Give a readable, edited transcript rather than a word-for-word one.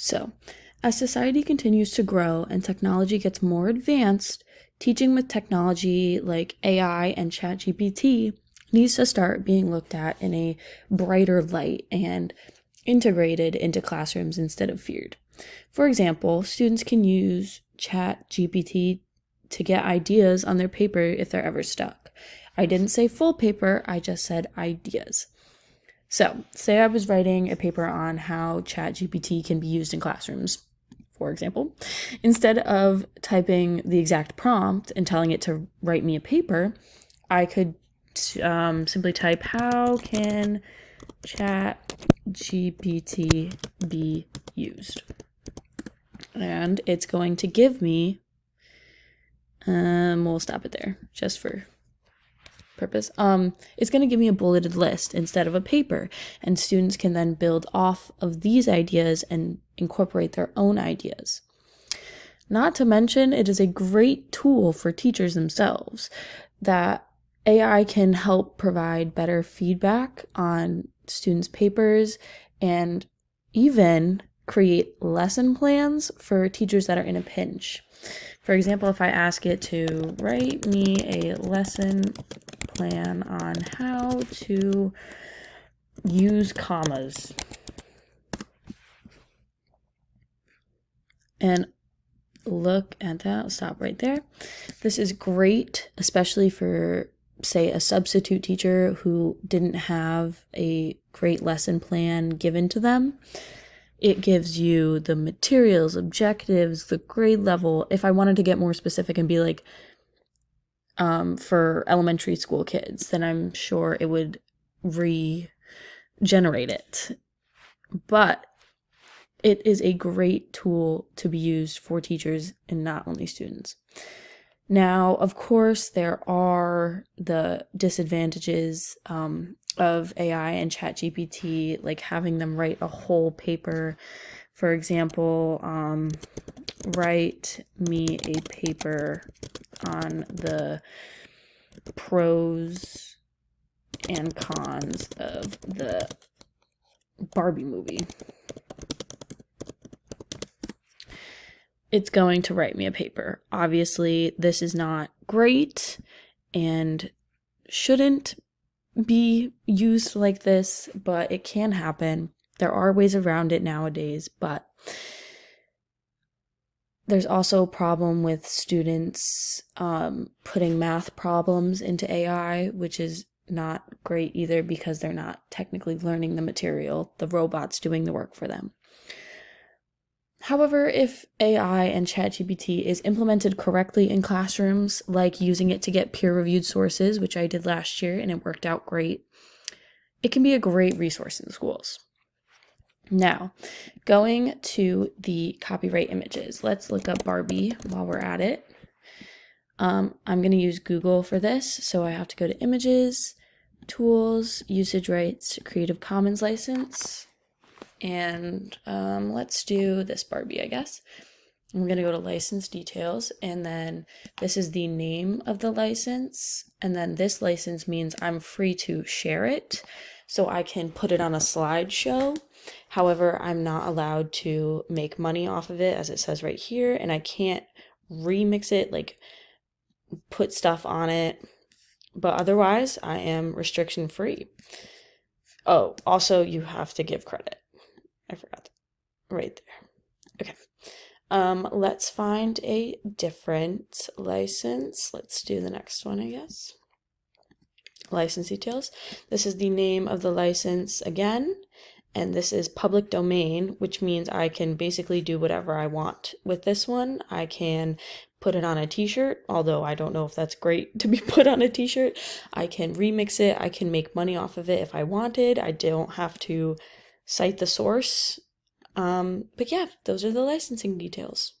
So, as society continues to grow and technology gets more advanced, teaching with technology like AI and ChatGPT needs to start being looked at in a brighter light and integrated into classrooms instead of feared. For example, students can use ChatGPT to get ideas on their paper if they're ever stuck. I didn't say full paper, I just said ideas. So, say I was writing a paper on how ChatGPT can be used in classrooms, for example. Instead of typing the exact prompt and telling it to write me a paper, I could simply type, how can ChatGPT be used? And it's going to give me, we'll stop it there just for purpose. It's going to give me a bulleted list instead of a paper, and students can then build off of these ideas and incorporate their own ideas. Not to mention, it is a great tool for teachers themselves, that AI can help provide better feedback on students' papers and even create lesson plans for teachers that are in a pinch. For example, if I ask it to write me a lesson plan on how to use commas, and look at that, stop right there. This is great, especially for, say, a substitute teacher who didn't have a great lesson plan given to them. It gives you the materials, objectives, the grade level. If I wanted to get more specific and be like, for elementary school kids, then I'm sure it would regenerate it. But it is a great tool to be used for teachers and not only students. Now, of course, there are the disadvantages of AI and ChatGPT, like having them write a whole paper. For example, write me a paper on the pros and cons of the Barbie movie. It's going to write me a paper. Obviously, this is not great and shouldn't be used like this, but it can happen. There are ways around it nowadays, but there's also a problem with students putting math problems into AI, which is not great either because they're not technically learning the material. The robot's doing the work for them. However, if AI and ChatGPT is implemented correctly in classrooms, like using it to get peer-reviewed sources, which I did last year and it worked out great, it can be a great resource in schools. Now, going to the copyright images, let's look up Barbie while we're at it. I'm going to use Google for this, so I have to go to Images, Tools, Usage Rights, Creative Commons License, and let's do this Barbie, I guess. I'm going to go to License Details, and then this is the name of the license, and then this license means I'm free to share it, so I can put it on a slideshow. However, I'm not allowed to make money off of it, as it says right here, and I can't remix it, like put stuff on it, but otherwise I am restriction free. Oh, also you have to give credit. I forgot that. Right there. Okay. Let's find a different license. Let's do the next one, I guess. License details. This is the name of the license again. And this is public domain, which means I can basically do whatever I want with this one. I can put it on a t-shirt, although I don't know if that's great to be put on a t-shirt. I can remix it. I can make money off of it if I wanted. I don't have to cite the source. But yeah, those are the licensing details.